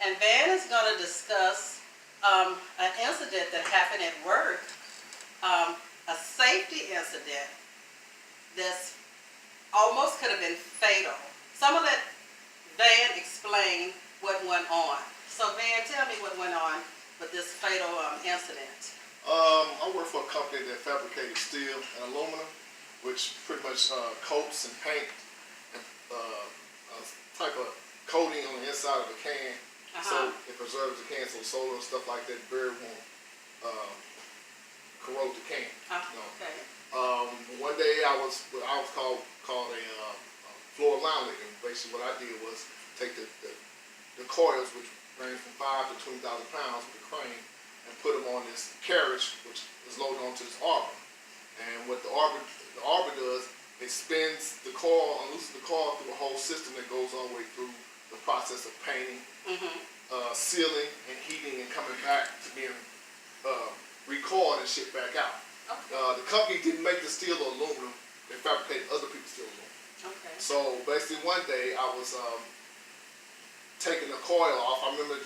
And Van is going to discuss an incident that happened at work, a safety incident that's almost could have been fatal. So I'm going to let Van explain what went on. So Van, tell me what went on with this fatal incident. I work for a company that fabricated steel and aluminum, which pretty much coats and paint and a type of coating on the inside of the can, so it preserves the can, so solar and stuff like that very won't corrode the can. Okay. One day I was called a floor line lick, and basically what I did was take the coils, which range from 5 to 20,000 pounds with a crane, and put them on this carriage, which is loaded onto this arbor. And what the arbor does, it spins the coil, unloosens the coil through a whole system that goes all the way through the process of painting, sealing, and heating, and coming back to being recoiled and shipped back out. Okay. The company didn't make the steel or aluminum; they fabricated other people's steel or aluminum. Okay. So basically, one day I was taking the coil off. I remember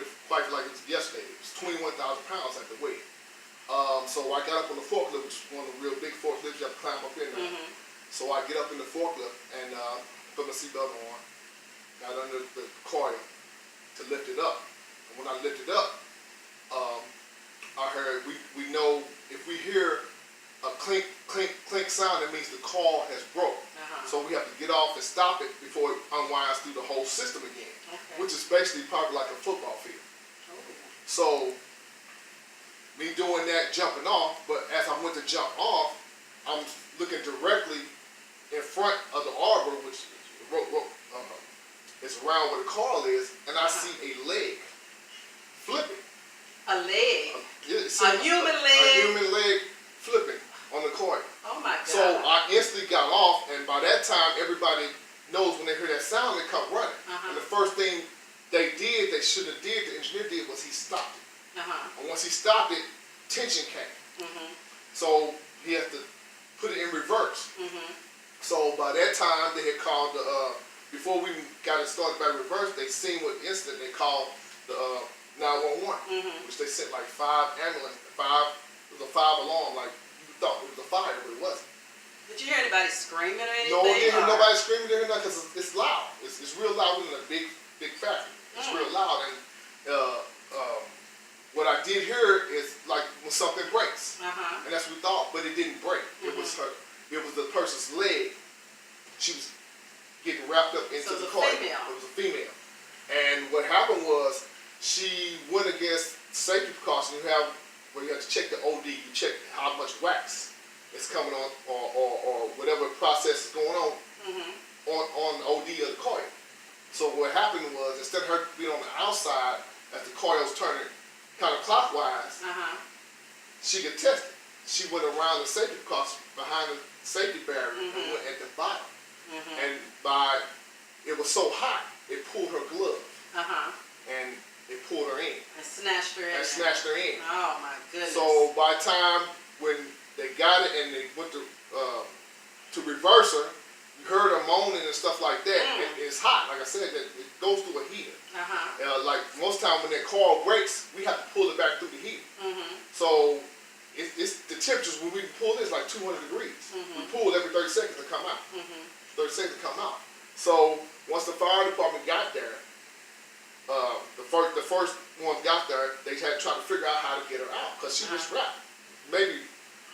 it quite like it was yesterday. It was 21,000 pounds at the weight. So I got up on the forklift, which is one of the real big forklifts you have to climb up in there. So I get up in the forklift and put my seatbelt on, got under the coil to lift it up. And when I lift it up, I heard, we know if we hear a clink, clink, clink sound, it means the coil has broke. So we have to get off and stop it before it unwinds through the whole system again, which is basically probably like a football field. So me doing that, jumping off, but as I went to jump off, I'm looking directly in front of the arbor, which is around where the coil is, and I see a leg flipping. A leg? A human leg? A human leg flipping on the coil. Oh my God. So I instantly got off, and by that time, everybody knows when they hear that sound, they come running. And the first thing they shouldn't have did, the engineer did, was he stopped it. And once he stopped it, tension came. So he had to put it in reverse. So by that time, they had called before we got it started by reverse, they seen what incident, they called the 911, which they sent like 5 ambulances, it was a 5 alarm, like you thought it was a fire, but it wasn't. Did you hear anybody screaming or anything? No, we didn't hear nobody screaming there, because it's loud. It's real loud in a big factory. It's real loud, and what I did hear is like when something breaks, and that's what we thought, but it didn't break. It was her. It was the person's leg. She was getting wrapped up into the coil. It was a female, and what happened was she went against safety precautions. You have where you have to check the OD. You check how much wax is coming on, or whatever process is going on on the OD of the coil. So what happened was, instead of her being on the outside as the coil's turning counterclockwise, she could test it. She went around the safety precautions behind the safety barrier and went at the bottom. And it was so hot, it pulled her glove. And it pulled her in. And snatched her in. Oh my goodness. So by the time when they got it and they went to reverse her, you heard her moaning and stuff like that. It's hot, like I said, it goes through a heater. Like most time when that coil breaks, we have to pull it back through the heater. So it's the temperatures when we pull this like 200 degrees. We pull every 30 seconds to come out. 30 seconds to come out. So once the fire department got there, the first ones got there, they had to try to figure out how to get her out, because she was wrapped. Maybe,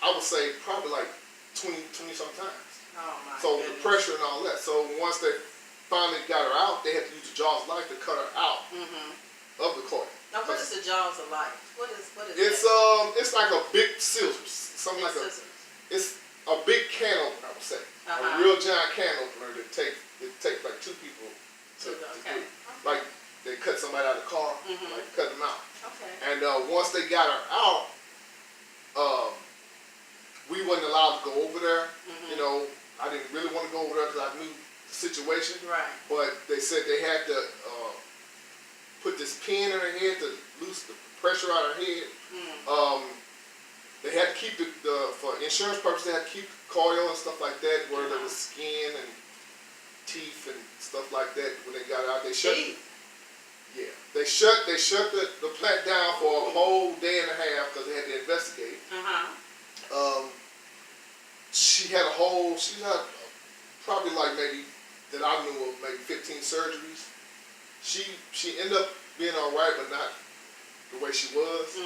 I would say, probably like 20 sometimes. Oh my so goodness. The pressure and all that. So once they finally got her out, they had to use the jaws of life to cut her out of the coil. Now, what is the jaws of life? What is it's that? It's like a big scissors, something like it's a big can opener, I would say, a real giant can opener that takes like 2 people to do. Like they cut somebody out of the car, like cut them out. And once they got her out, we wasn't allowed to go over there. You know, I didn't really want to go over there because I knew the situation. But they said they had to put this pin in her head to loosen the pressure out of her head. They had to keep for insurance purposes, they had to keep the coil and stuff like that, where there was skin and teeth and stuff like that. When they got out, they shut it. Yeah, they shut the plant down for a whole day and a half because they had to investigate. She had probably like maybe that I knew of maybe 15 surgeries. She ended up being all right, but not the way she was.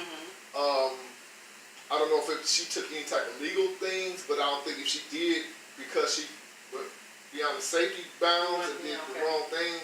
I don't know if she took any type of legal things, but I don't think if she did because she went beyond the safety bounds and did the wrong thing,